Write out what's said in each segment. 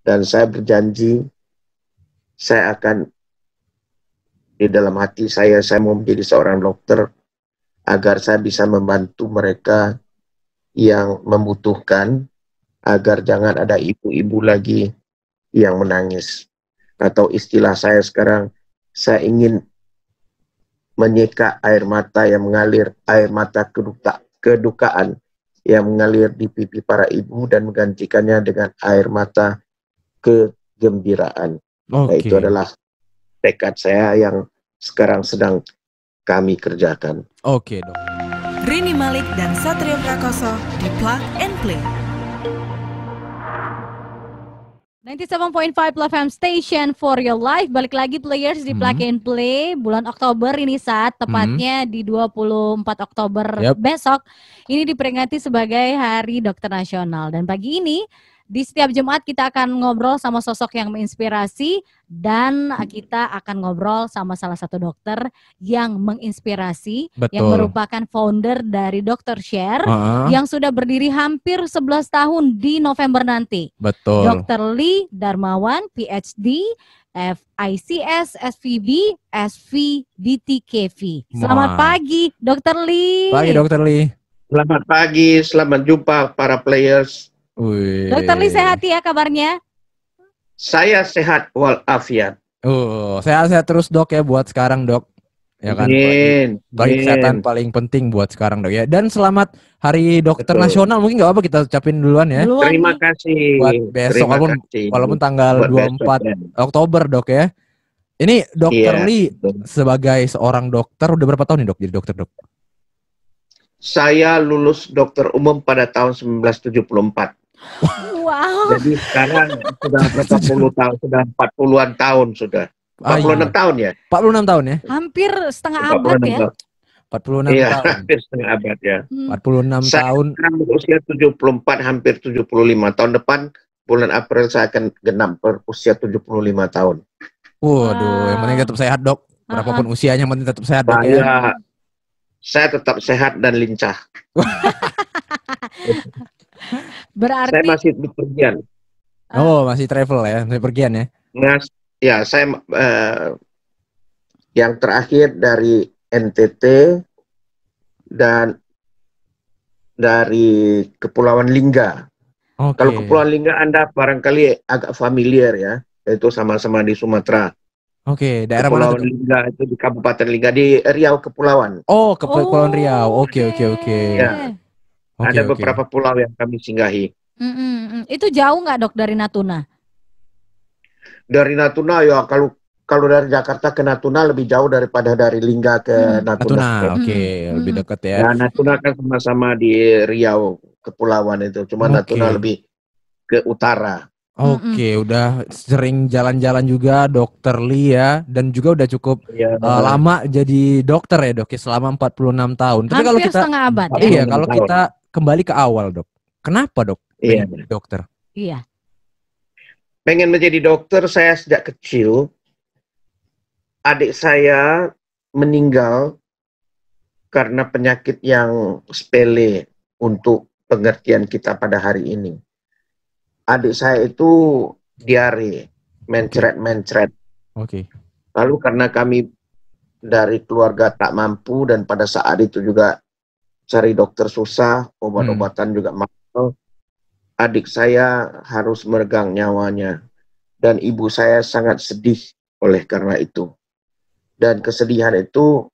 Dan saya berjanji, saya akan di dalam hati saya mau menjadi seorang dokter agar saya bisa membantu mereka yang membutuhkan, agar jangan ada ibu-ibu lagi yang menangis. Atau istilah saya sekarang, saya ingin menyeka air mata yang mengalir, air mata kedukaan yang mengalir di pipi para ibu dan menggantikannya dengan air mata kegembiraan. Nah, itu Oke. adalah tekad saya yang sekarang sedang kami kerjakan. Oke, Dok. Rini Malik dan Satrio Prakoso di Plug and Play. 97.5 Love FM Station for your life. Balik lagi players di Plug and Play bulan Oktober ini, saat tepatnya di 24 Oktober besok ini diperingati sebagai Hari Dokter Nasional. Dan pagi ini di setiap Jumat kita akan ngobrol sama sosok yang menginspirasi, dan kita akan ngobrol sama salah satu dokter yang menginspirasi. Betul. Yang merupakan founder dari Dr. Share yang sudah berdiri hampir 11 tahun di November nanti. Betul. Dr. Lee Darmawan, PhD, FICS, SVB, SVDTKV. Selamat pagi, Dr. Lee. Pagi, Dr. Lee. Selamat pagi, selamat jumpa para players. Dr. Lee sehat ya kabarnya? Saya sehat walafiat. Sehat-sehat terus, Dok, ya buat sekarang, Dok. Ya kan, bagi kesehatan paling penting buat sekarang, Dok, ya. Dan selamat Hari Dokter Nasional. Mungkin nggak apa kita ucapin duluan ya. Terima kasih. Buat besok, walaupun tanggal 24 Oktober, Dok, ya. Ini Dr. Lee sebagai seorang dokter udah berapa tahun nih, Dok, jadi dokter, Dok? Saya lulus dokter umum pada tahun 1974. Wow. Jadi sekarang sudah berapa puluh tahun, sudah 40-an tahun sudah. 46 tahun ya? 46 tahun ya? Hampir setengah abad ya? 46 iya, tahun. hampir setengah abad ya. 46 tahun. Saya berusia 74, hampir 75. Tahun depan, bulan April saya akan genap berusia 75 tahun. Waduh, yang penting tetap sehat, Dok. Berapapun usianya, yang penting tetap sehat, Dok, ya. Saya tetap sehat dan lincah. Berarti saya masih bepergian. Oh, masih travel ya, masih pergian ya? Ya, saya yang terakhir dari NTT dan dari Kepulauan Lingga. Kalau Kepulauan Lingga Anda barangkali agak familiar ya, yaitu sama-sama di Sumatera. Daerah Kepulauan mana? Lingga itu di Kabupaten Lingga, di Riau Kepulauan. Oh, Kepulauan Riau. Oke. Ya. Ada beberapa pulau yang kami singgahi. Itu jauh nggak, Dok, dari Natuna? Dari Natuna ya, kalau dari Jakarta ke Natuna lebih jauh daripada dari Lingga ke Natuna. Lebih dekat ya. Nah, Natuna kan sama-sama di Riau Kepulauan itu, cuma Natuna lebih ke utara. Udah sering jalan-jalan juga Dr. Lee ya, dan juga udah cukup lama jadi dokter ya, Dok, ya, selama 46 tahun. Tapi kalau kita setengah abad ya. Iya, kalau kita kembali ke awal, Dok. Kenapa, Dok? Pengen dokter? Iya. Pengen menjadi dokter saya sejak kecil. Adik saya meninggal karena penyakit yang sepele untuk pengertian kita pada hari ini. Adik saya itu diare, mencret. Lalu karena kami dari keluarga tak mampu dan pada saat itu juga cari dokter susah, obat-obatan juga mahal, adik saya harus meregang nyawanya. Dan ibu saya sangat sedih oleh karena itu. Dan kesedihan itu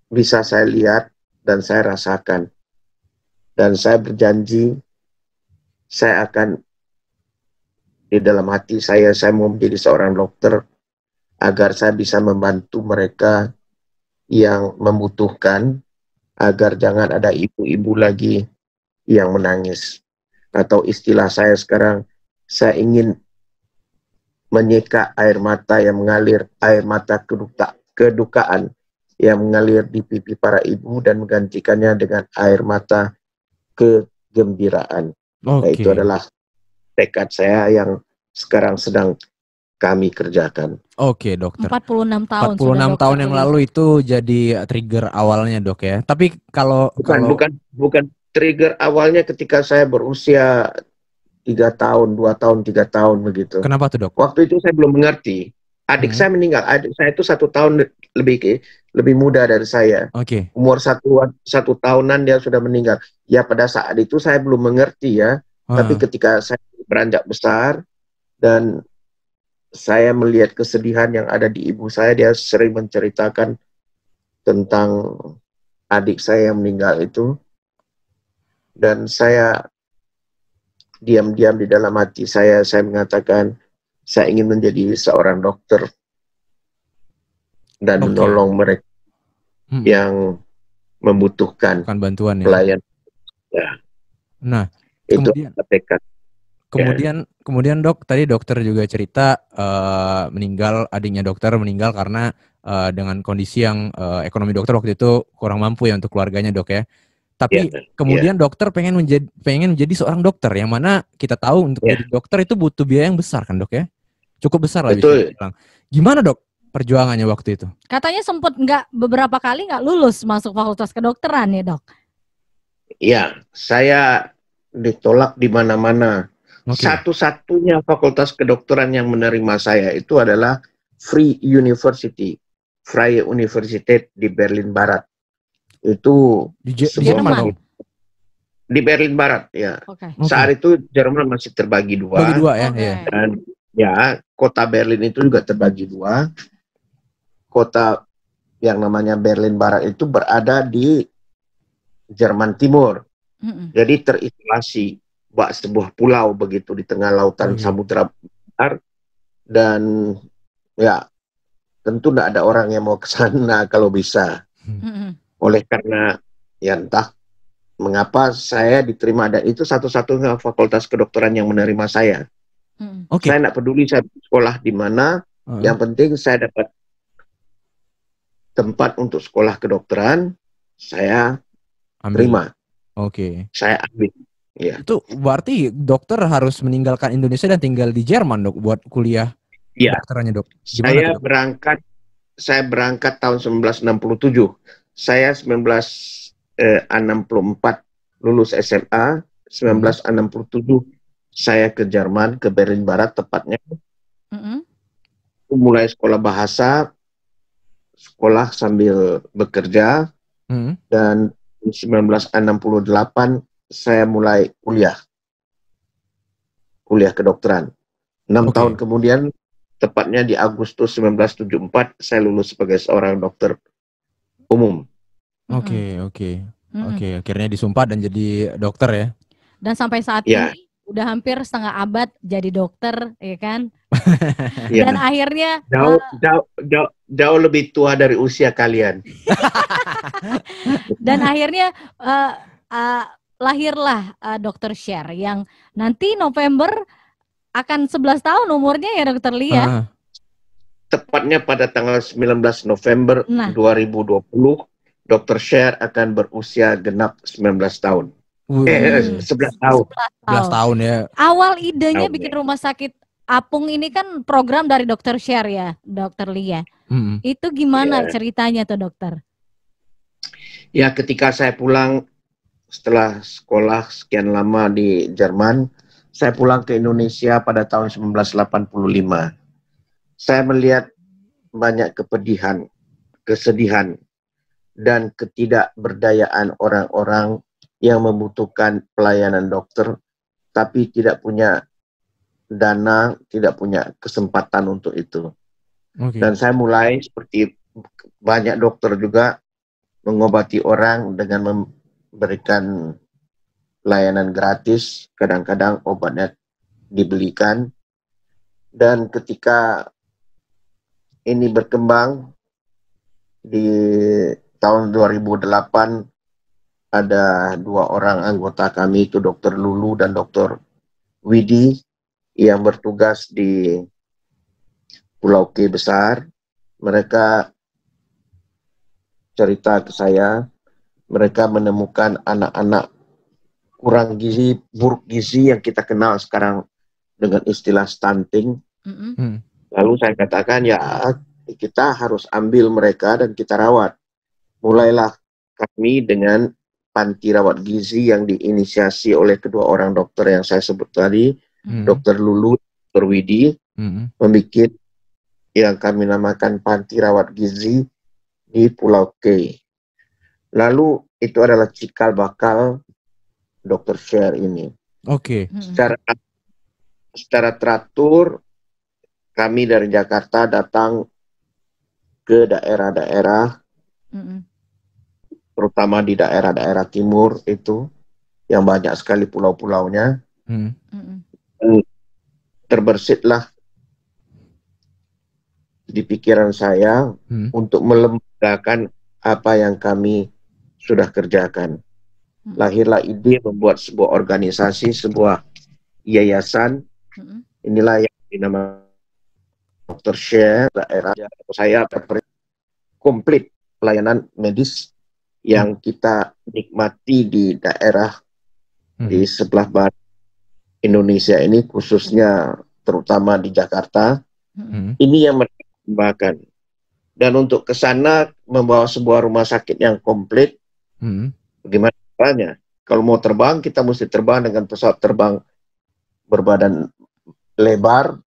bisa saya lihat dan saya rasakan. Dan saya berjanji, saya akan di dalam hati saya mau menjadi seorang dokter agar saya bisa membantu mereka yang membutuhkan, agar jangan ada ibu-ibu lagi yang menangis. Atau istilah saya sekarang, saya ingin menyeka air mata yang mengalir, air mata kedukaan yang mengalir di pipi para ibu dan menggantikannya dengan air mata kegembiraan. Nah, itu adalah tekad saya yang sekarang sedang kami kerjakan. Dokter. 46 tahun. 46 tahun yang lalu itu jadi trigger awalnya, Dok, ya. Tapi bukan trigger awalnya ketika saya berusia 3 tahun, 2 tahun, 3 tahun begitu. Kenapa tuh, Dok? Waktu itu saya belum mengerti. Adik saya meninggal. Adik saya itu 1 tahun lebih muda dari saya. Oke. Umur 1 tahunan dia sudah meninggal. Ya pada saat itu saya belum mengerti ya. Tapi ketika saya beranjak besar dan saya melihat kesedihan yang ada di ibu saya, dia sering menceritakan tentang adik saya yang meninggal itu. Dan saya diam-diam di dalam hati saya mengatakan, saya ingin menjadi seorang dokter dan menolong mereka yang membutuhkan bantuan ya. Pelayan. Ya. Nah, itu kemudian Dok, tadi dokter juga cerita meninggal, adiknya dokter meninggal karena dengan kondisi yang ekonomi dokter waktu itu kurang mampu ya untuk keluarganya, Dok ya. Tapi kemudian dokter pengen menjadi seorang dokter, yang mana kita tahu untuk jadi dokter itu butuh biaya yang besar kan, Dok ya? Cukup besar lah bisa dibilang. Gimana, Dok, perjuangannya waktu itu? Katanya sempat beberapa kali nggak lulus masuk fakultas kedokteran ya, Dok? Iya, saya ditolak di mana-mana. Satu-satunya fakultas kedokteran yang menerima saya itu adalah Freie Universität di Berlin Barat. Itu di Jerman. Di Berlin Barat ya. Saat itu Jerman masih terbagi dua. Ya. Dan ya kota Berlin itu juga terbagi dua. Kota yang namanya Berlin Barat itu berada di Jerman Timur. Jadi terisolasi sebuah pulau begitu di tengah lautan Samudra Besar, dan ya tentu tidak ada orang yang mau ke sana kalau bisa. Oleh karena ya entah mengapa saya diterima, dan itu satu-satunya fakultas kedokteran yang menerima saya. Saya tidak peduli saya sekolah di mana, yang penting saya dapat tempat untuk sekolah kedokteran, saya terima. Saya ambil. Ya. Itu berarti dokter harus meninggalkan Indonesia dan tinggal di Jerman, Dok, buat kuliah kedokterannya, Dok. Gimana, saya berangkat tahun 1967. Saya 1964 lulus SMA, 1967 saya ke Jerman, ke Berlin Barat tepatnya. Mulai sekolah bahasa, sekolah sambil bekerja, dan 1968 saya mulai kuliah kedokteran. 6 tahun kemudian, tepatnya di Agustus 1974, saya lulus sebagai seorang dokter umum. Akhirnya disumpah dan jadi dokter ya. Dan sampai saat ini udah hampir setengah abad jadi dokter, ya kan? Dan akhirnya jauh lebih tua dari usia kalian. Dan akhirnya lahirlah Dr. Sher yang nanti November akan 11 tahun umurnya ya, Dr. Lia. Tepatnya pada tanggal 19 November 2020, Dr. Sher akan berusia genap 19 tahun. 11 tahun. 11 tahun ya. Awal idenya bikin rumah sakit apung ini kan program dari Dr. Sher ya, Dr. Lia. Itu gimana ceritanya tuh, dokter? Ya, ketika saya pulang setelah sekolah sekian lama di Jerman, saya pulang ke Indonesia pada tahun 1985. Saya melihat banyak kesedihan, dan ketidakberdayaan orang-orang yang membutuhkan pelayanan dokter, tapi tidak punya dana, tidak punya kesempatan untuk itu. Dan saya mulai seperti banyak dokter juga mengobati orang dengan memberikan layanan gratis, kadang-kadang obatnya dibelikan. Dan ketika ini berkembang, di tahun 2008 ada 2 orang anggota kami, itu Dr. Lulu dan Dr. Widi, yang bertugas di Pulau K Besar. Mereka cerita ke saya, mereka menemukan anak-anak kurang gizi, buruk gizi yang kita kenal sekarang dengan istilah stunting. Lalu saya katakan, ya kita harus ambil mereka dan kita rawat. Mulailah kami dengan panti rawat gizi yang diinisiasi oleh kedua orang dokter yang saya sebut tadi, Dr. Lulu, Dr. Widi, membuat yang kami namakan panti rawat gizi di Pulau K. Lalu itu adalah cikal bakal Dr. Share ini. Oke. Secara teratur kami dari Jakarta datang ke daerah-daerah, terutama di daerah-daerah timur itu yang banyak sekali pulau-pulaunya. Terbersitlah di pikiran saya untuk melembagakan apa yang kami sudah kerjakan. Lahirlah ide membuat sebuah organisasi, sebuah yayasan. Inilah yang dinamakan Dr. Share. Daerah saya komplit pelayanan medis yang kita nikmati di daerah di sebelah barat Indonesia ini, khususnya terutama di Jakarta. Ini yang mereka kembangkan. Dan untuk ke sana membawa sebuah rumah sakit yang komplit. Bagaimana caranya? Kalau mau terbang, kita mesti terbang dengan pesawat terbang berbadan lebar.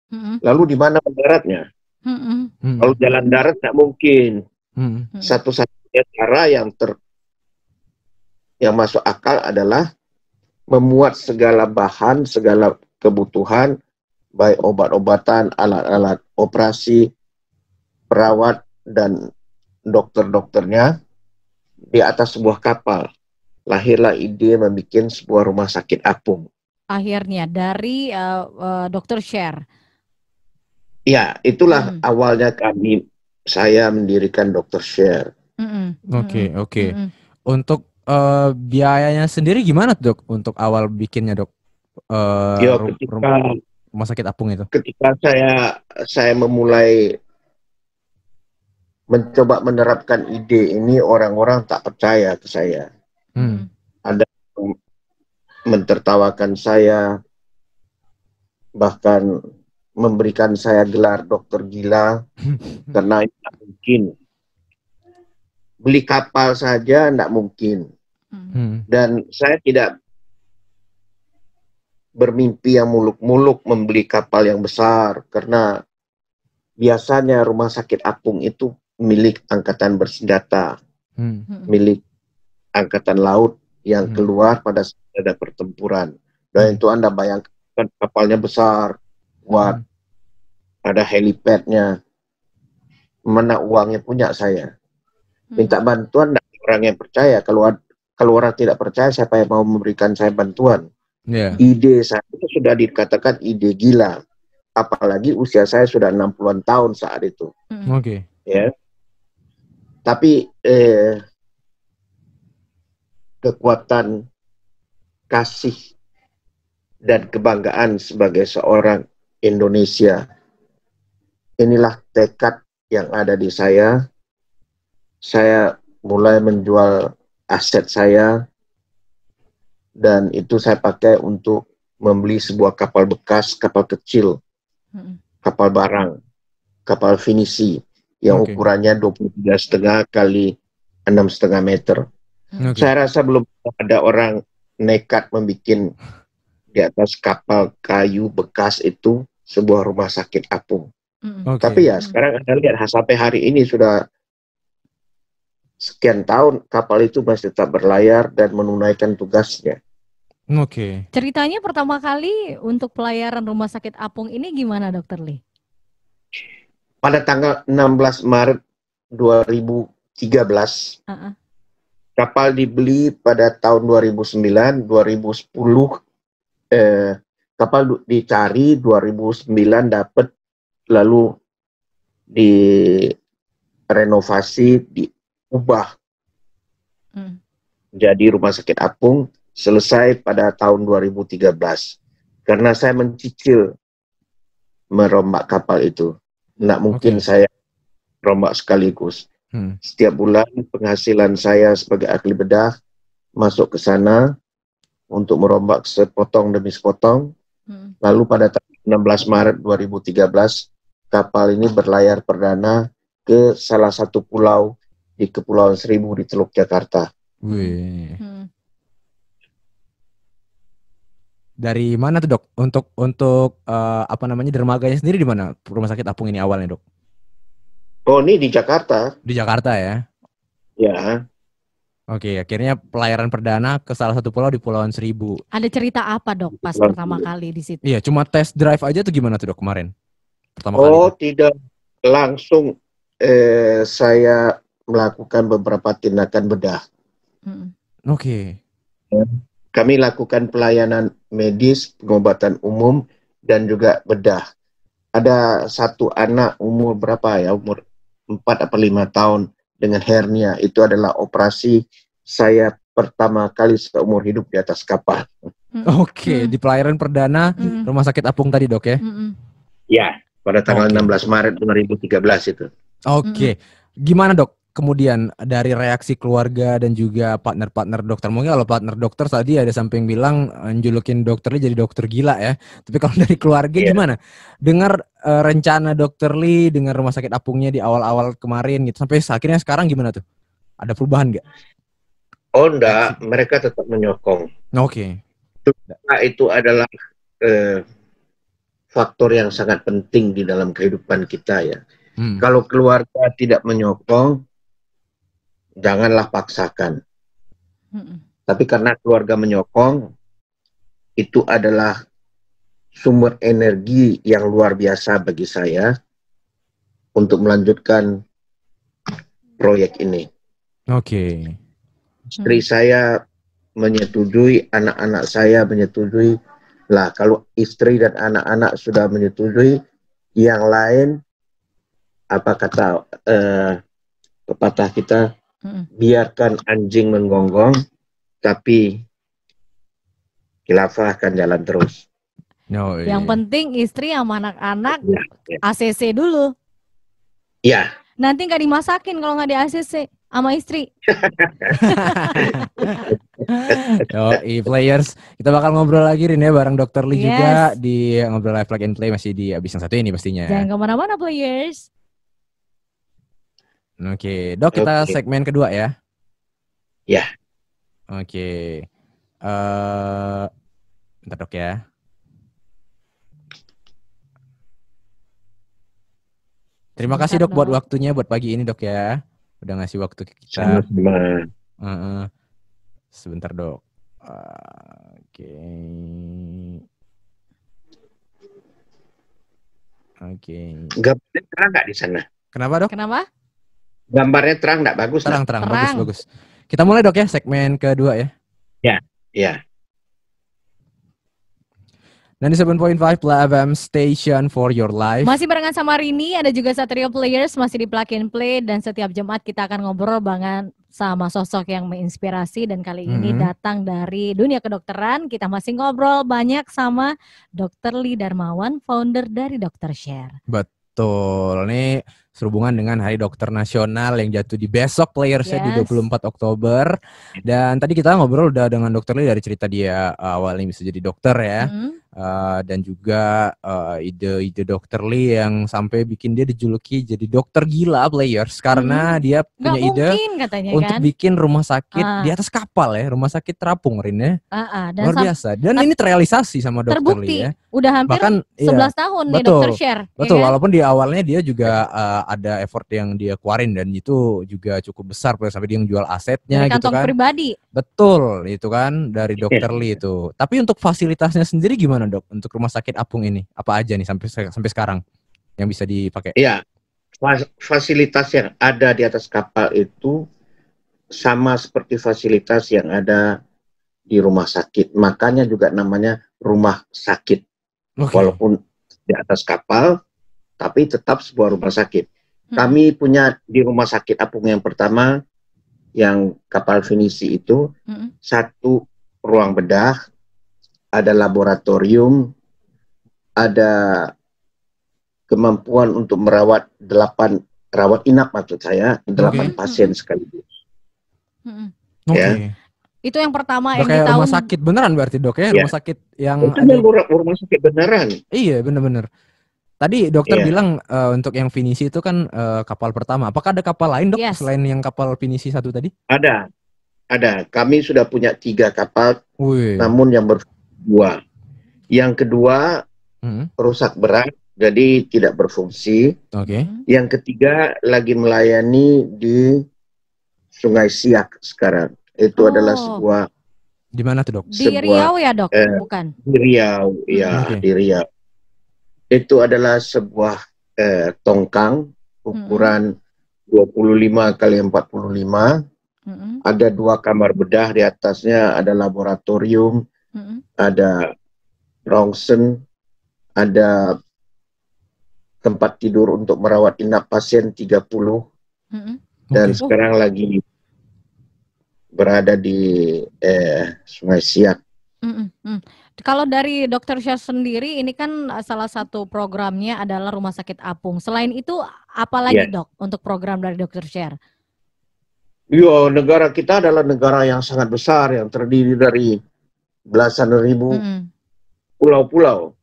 Lalu di mana mendaratnya? Kalau jalan darat tidak mungkin. Satu-satunya cara yang masuk akal adalah memuat segala bahan, segala kebutuhan, baik obat-obatan, alat-alat operasi, perawat, dan dokter-dokternya di atas sebuah kapal. Lahirlah ide membuat sebuah rumah sakit apung. Akhirnya dari Dr. Share. Ya, itulah awalnya saya mendirikan Dr. Share. Oke. Untuk biayanya sendiri gimana Dok untuk awal bikinnya Dok? Rumah sakit apung itu. Ketika saya memulai mencoba menerapkan ide ini, orang-orang tak percaya ke saya. Ada yang mentertawakan saya, bahkan memberikan saya gelar dokter gila karena itu tidak mungkin. Beli kapal saja tidak mungkin. Dan saya tidak bermimpi yang muluk-muluk membeli kapal yang besar, karena biasanya rumah sakit apung itu milik angkatan bersenjata, milik angkatan laut yang keluar pada saat ada pertempuran. Dan itu Anda bayangkan kapalnya besar, kuat, ada helipadnya. Mana uangnya punya saya. Minta bantuan dari orang yang percaya. Kalau orang tidak percaya, siapa yang mau memberikan saya bantuan? Ide saya itu sudah dikatakan ide gila. Apalagi usia saya sudah 60-an tahun saat itu. Ya. Tapi kekuatan kasih dan kebanggaan sebagai seorang Indonesia, inilah tekad yang ada di saya. Saya mulai menjual aset saya, dan itu saya pakai untuk membeli sebuah kapal bekas, kapal kecil, kapal barang, kapal finisi yang ukurannya 23,5 kali 6,5 meter. Saya rasa belum ada orang nekat membuat di atas kapal kayu bekas itu sebuah rumah sakit apung. Tapi ya sekarang Anda lihat sampai hari ini sudah sekian tahun kapal itu masih tetap berlayar dan menunaikan tugasnya. Ceritanya pertama kali untuk pelayaran rumah sakit apung ini gimana Dr. Lee? Pada tanggal 16 Maret 2013, kapal dibeli pada tahun 2009, 2010 kapal dicari, 2009 dapat, lalu direnovasi, diubah jadi rumah sakit apung, selesai pada tahun 2013. Karena saya mencicil merombak kapal itu, tidak mungkin saya rombak sekaligus. Setiap bulan penghasilan saya sebagai ahli bedah masuk ke sana untuk merombak sepotong demi sepotong. Lalu pada tanggal 16 Maret 2013 kapal ini berlayar perdana ke salah satu pulau di Kepulauan Seribu di Teluk Jakarta. Dari mana tuh, Dok? Untuk apa namanya, dermaganya sendiri di mana rumah sakit apung ini awalnya, Dok? Oh, ini di Jakarta. Di Jakarta ya? Ya. Oke, akhirnya pelayaran perdana ke salah satu pulau di Pulauan Seribu. Ada cerita apa, Dok, pas pertama kali di situ? Iya, cuma test drive aja tuh gimana tuh, Dok, kemarin? Pertama kali. Oh, tidak langsung saya melakukan beberapa tindakan bedah. Oke. Kami lakukan pelayanan medis, pengobatan umum, dan juga bedah. Ada satu anak umur berapa ya, umur 4 atau 5 tahun dengan hernia. Itu adalah operasi saya pertama kali seumur hidup di atas kapal. Oke, di pelayaran perdana rumah sakit apung tadi, Dok ya? Ya, pada tanggal 16 Maret 2013 itu. Oke. Gimana, Dok? Kemudian dari reaksi keluarga dan juga partner-partner dokter. Mungkin kalau partner dokter tadi ada sampai yang bilang julukin dokter Lee jadi dokter gila ya. Tapi kalau dari keluarga gimana? Dengar rencana dokter Lee dengan rumah sakit apungnya di awal-awal kemarin gitu. Sampai akhirnya sekarang gimana tuh? Ada perubahan nggak? Oh enggak, mereka tetap menyokong. Oke. Itu adalah faktor yang sangat penting di dalam kehidupan kita ya. Kalau keluarga tidak menyokong, janganlah paksakan. Tapi karena keluarga menyokong, itu adalah sumber energi yang luar biasa bagi saya untuk melanjutkan proyek ini. Oke. Istri saya menyetujui, anak-anak saya menyetujui. Lah, kalau istri dan anak-anak sudah menyetujui, yang lain, apa kata pepatah kita, biarkan anjing menggonggong, tapi khilafah akan jalan terus. Yang penting istri sama anak-anak ACC dulu. Ya. Nanti nggak dimasakin kalau nggak di ACC sama istri. Players, kita bakal ngobrol lagi Rin ya bareng Dr. Lee juga di Ngobrol Live Plug and Play, masih di abis yang satu ini pastinya. Jangan kemana-mana players. Oke, Dok, kita segmen kedua ya. Ya. Oke. Bentar, Dok ya. Terima kasih, Dok, buat waktunya buat pagi ini, Dok ya. Udah ngasih waktu ke kita. Sebentar, Dok. Oke. Gambarnya terang nggak di sana? Kenapa, Dok? Kenapa? Gambarnya terang nggak? Bagus. Terang. Bagus. Kita mulai, Dok ya, segmen kedua ya. Ya. 97.5 Play FM Station for your life. Masih barengan sama Rini, ada juga Satrio Players, masih di Plug and Play, dan setiap Jumat kita akan ngobrol banget sama sosok yang menginspirasi, dan kali ini datang dari dunia kedokteran. Kita masih ngobrol banyak sama Dr. Lee Darmawan, founder dari Dr. Share. Betul, ini sehubungan dengan Hari Dokter Nasional yang jatuh di besok Players di 24 Oktober. Dan tadi kita ngobrol udah dengan Dr. Lee dari cerita dia awalnya bisa jadi dokter ya. Dan juga ide-ide Dr. Lee yang sampai bikin dia dijuluki jadi dokter gila Players, karena dia punya ide untuk bikin rumah sakit di atas kapal ya, rumah sakit terapung Rin ya. Luar biasa. Dan ini terrealisasi sama Dr. Lee ya. Udah hampir bahkan 11 tahun nih Dr. Share. Betul, ya kan? Walaupun di awalnya dia juga ada effort yang dia keluarin, dan itu juga cukup besar sampai dia jual asetnya dari gitu kan. Pribadi. Betul, itu kan dari Dr. Lee itu. Tapi untuk fasilitasnya sendiri gimana, Dok? Untuk rumah sakit apung ini apa aja nih sampai sekarang yang bisa dipakai? Iya, fasilitas yang ada di atas kapal itu sama seperti fasilitas yang ada di rumah sakit. Makanya juga namanya rumah sakit. Walaupun di atas kapal, tapi tetap sebuah rumah sakit. Kami punya di rumah sakit apung yang pertama, yang kapal Finisi itu, satu ruang bedah, ada laboratorium, ada kemampuan untuk merawat 8 rawat inap maksud saya, 8 pasien sekaligus. Ya. Itu yang pertama yang kayak rumah sakit beneran berarti, Dok ya? Rumah sakit yang rumah sakit beneran. Iya, bener-bener. Tadi dokter bilang untuk yang Finisi itu kan kapal pertama. Apakah ada kapal lain, Dok, selain yang kapal Finisi satu tadi? Ada. Kami sudah punya 3 kapal, namun yang berdua. Yang kedua, rusak berat, jadi tidak berfungsi. Yang ketiga, lagi melayani di Sungai Siak sekarang. Itu adalah sebuah... Di mana tuh, Dok? Di Riau ya, Dok? Bukan? Di Riau, ya, di Riau. Itu adalah sebuah tongkang ukuran 25 kali 45. Ada 2 kamar bedah, di atasnya ada laboratorium, ada ronsen, ada tempat tidur untuk merawat inap pasien 30. Dan sekarang lagi berada di Sungai Siak. Kalau dari Dr. Syah sendiri, ini kan salah satu programnya adalah Rumah Sakit Apung. Selain itu, apa lagi Dok untuk program dari Dr. Syah? Yo, negara kita adalah negara yang sangat besar, yang terdiri dari belasan ribu pulau-pulau.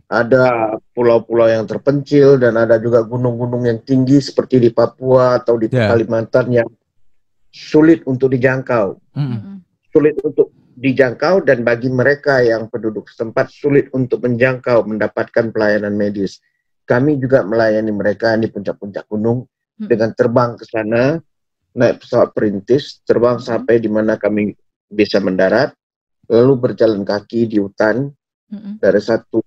Ada pulau-pulau yang terpencil dan ada juga gunung-gunung yang tinggi seperti di Papua atau di Kalimantan yang sulit untuk dijangkau. Sulit untuk dijangkau, dan bagi mereka yang penduduk setempat sulit untuk menjangkau mendapatkan pelayanan medis. Kami juga melayani mereka di puncak-puncak gunung dengan terbang ke sana, naik pesawat perintis, terbang sampai di mana kami bisa mendarat, lalu berjalan kaki di hutan dari satu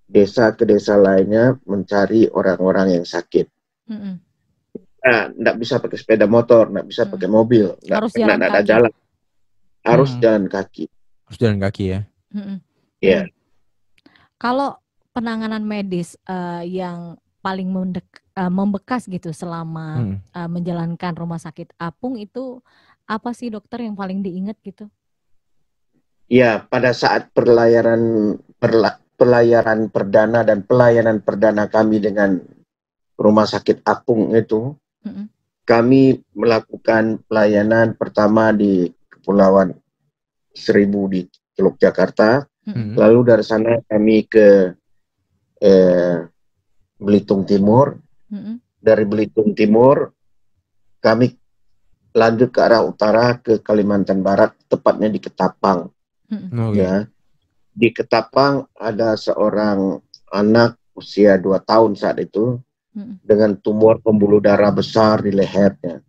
desa ke desa lainnya mencari orang-orang yang sakit. Nggak bisa pakai sepeda motor, nggak bisa pakai mobil, nggak ada jalan. Harus jalan kaki. Harus jalan kaki ya. Yeah. Kalau penanganan medis yang paling membekas gitu selama menjalankan Rumah Sakit Apung itu apa sih dokter yang paling diingat gitu? Ya, pada saat pelayaran perdana dan pelayanan perdana kami dengan Rumah Sakit Apung itu, kami melakukan pelayanan pertama di Kepulauan Seribu di Teluk Jakarta. Lalu dari sana kami ke Belitung Timur. Dari Belitung Timur kami lanjut ke arah utara ke Kalimantan Barat, tepatnya di Ketapang. Ya, di Ketapang ada seorang anak usia 2 tahun saat itu dengan tumor pembuluh darah besar di lehernya.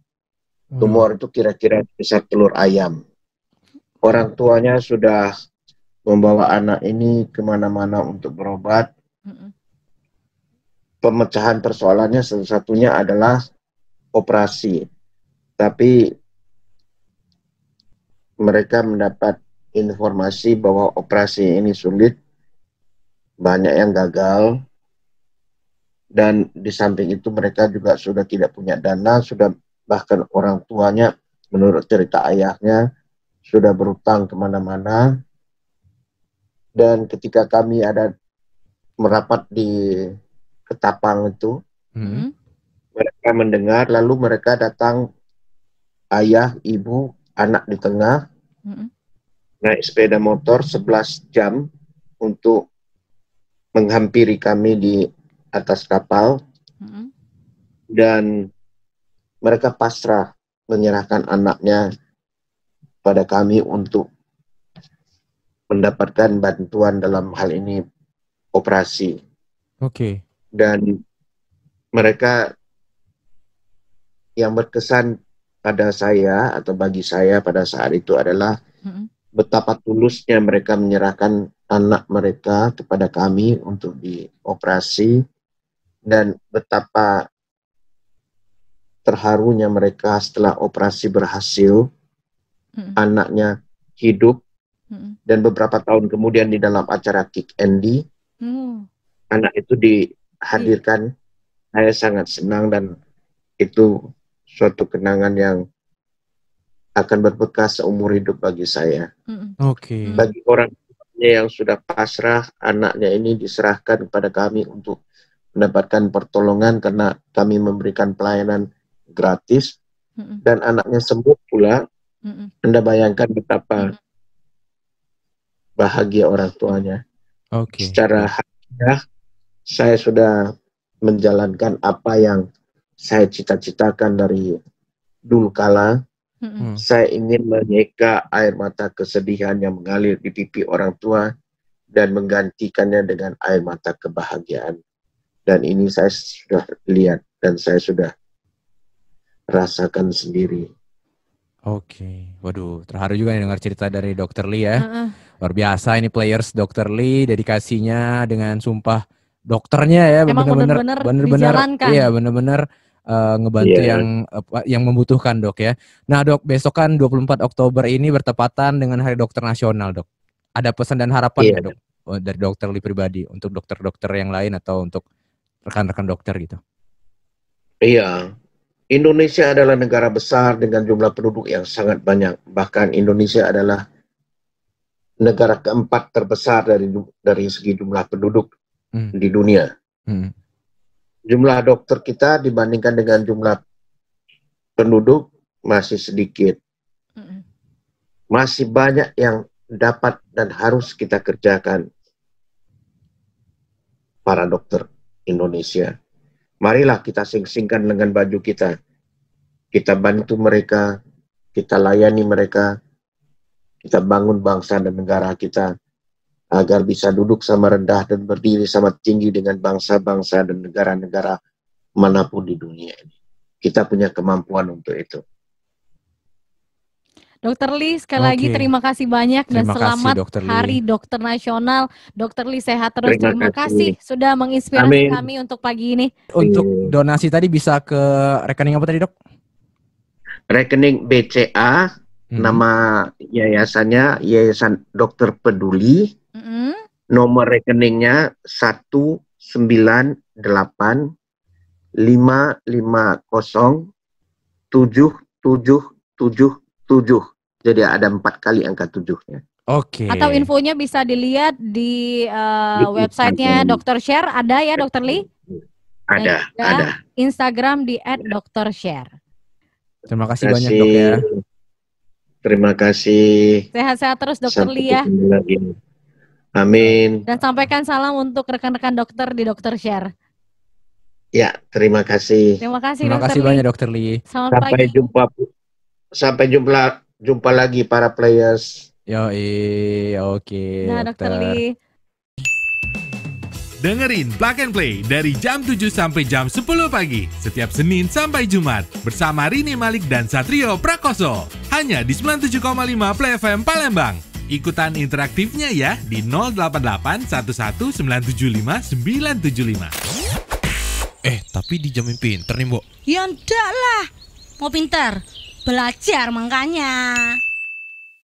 Tumor itu kira-kira besar telur ayam. Orang tuanya sudah membawa anak ini kemana-mana untuk berobat. Pemecahan persoalannya salah satunya adalah operasi. Tapi mereka mendapat informasi bahwa operasi ini sulit, banyak yang gagal, dan di samping itu mereka juga sudah tidak punya dana, sudah bahkan orang tuanya menurut cerita ayahnya sudah berutang kemana-mana. Dan ketika kami ada merapat di Ketapang itu, mereka mendengar, lalu mereka datang, ayah, ibu, anak di tengah, naik sepeda motor 11 jam untuk menghampiri kami di atas kapal, dan mereka pasrah menyerahkan anaknya pada kami untuk mendapatkan bantuan dalam hal ini operasi. Dan mereka yang berkesan pada saya atau bagi saya pada saat itu adalah betapa tulusnya mereka menyerahkan anak mereka kepada kami untuk dioperasi, dan betapa terharunya mereka setelah operasi berhasil, anaknya hidup, dan beberapa tahun kemudian di dalam acara Kick Andy, anak itu dihadirkan. Saya sangat senang, dan itu suatu kenangan yang akan berbekas seumur hidup bagi saya. Bagi orang yang sudah pasrah, anaknya ini diserahkan kepada kami untuk mendapatkan pertolongan karena kami memberikan pelayanan gratis, dan anaknya sembuh pula. Anda bayangkan betapa bahagia orang tuanya. Secara hadiah, saya sudah menjalankan apa yang saya cita-citakan dari dulu kala. Saya ingin menyeka air mata kesedihan yang mengalir di pipi orang tua dan menggantikannya dengan air mata kebahagiaan. Dan ini saya sudah lihat dan saya sudah rasakan sendiri. Oke, waduh, terharu juga nih dengar cerita dari Dr. Lee ya. Luar biasa ini players Dr. Lee, dedikasinya dengan sumpah dokternya ya, benar-benar iya benar-benar ngebantu yang membutuhkan, Dok ya. Nah, Dok, besok kan 24 Oktober ini bertepatan dengan Hari Dokter Nasional, Dok. Ada pesan dan harapan nggak, Dok, dari Dr. Lee pribadi untuk dokter-dokter yang lain atau untuk rekan-rekan dokter gitu? Iya, Indonesia adalah negara besar dengan jumlah penduduk yang sangat banyak. Bahkan Indonesia adalah negara keempat terbesar dari segi jumlah penduduk di dunia. Jumlah dokter kita dibandingkan dengan jumlah penduduk masih sedikit. Masih banyak yang dapat dan harus kita kerjakan para dokter Indonesia. Marilah kita sing-singkan dengan baju kita. Kita bantu mereka, kita layani mereka, kita bangun bangsa dan negara kita agar bisa duduk sama rendah dan berdiri sama tinggi dengan bangsa-bangsa dan negara-negara manapun di dunia ini. Kita punya kemampuan untuk itu. Dr. Lee, sekali lagi terima kasih banyak dan selamat Hari Dokter Nasional. Dr. Lee sehat terus. Terima kasih sudah menginspirasi kami untuk pagi ini. Untuk donasi tadi bisa ke rekening apa tadi, Dok? Rekening BCA, nama yayasannya Yayasan Dokter Peduli. Nomor rekeningnya 198-550-7777. Jadi ada 4 kali angka 7-nya. Oke. Atau infonya bisa dilihat di websitenya Dr. Share. Ada ya, Dr. Lee? Ada. Instagram di @drshare. Terima kasih banyak, Dok ya. Terima kasih. Sehat-sehat terus, Dr. Lee ya. Amin. Dan sampaikan salam untuk rekan-rekan dokter di Dr. Share. Ya, terima kasih. Terima kasih banyak, Dr. Lee. Sampai jumpa lagi para players. Oke. Nah, Dr. Lee. Dengerin Plug and Play dari jam 7 sampai jam 10 pagi setiap Senin sampai Jumat bersama Rini Malik dan Satrio Prakoso. Hanya di 97,5 Play FM Palembang. Ikutan interaktifnya ya di 088 11 975 975. Tapi dijamin pinter nih, Mbok. Ya enggak lah. Mau pinter, belajar makanya.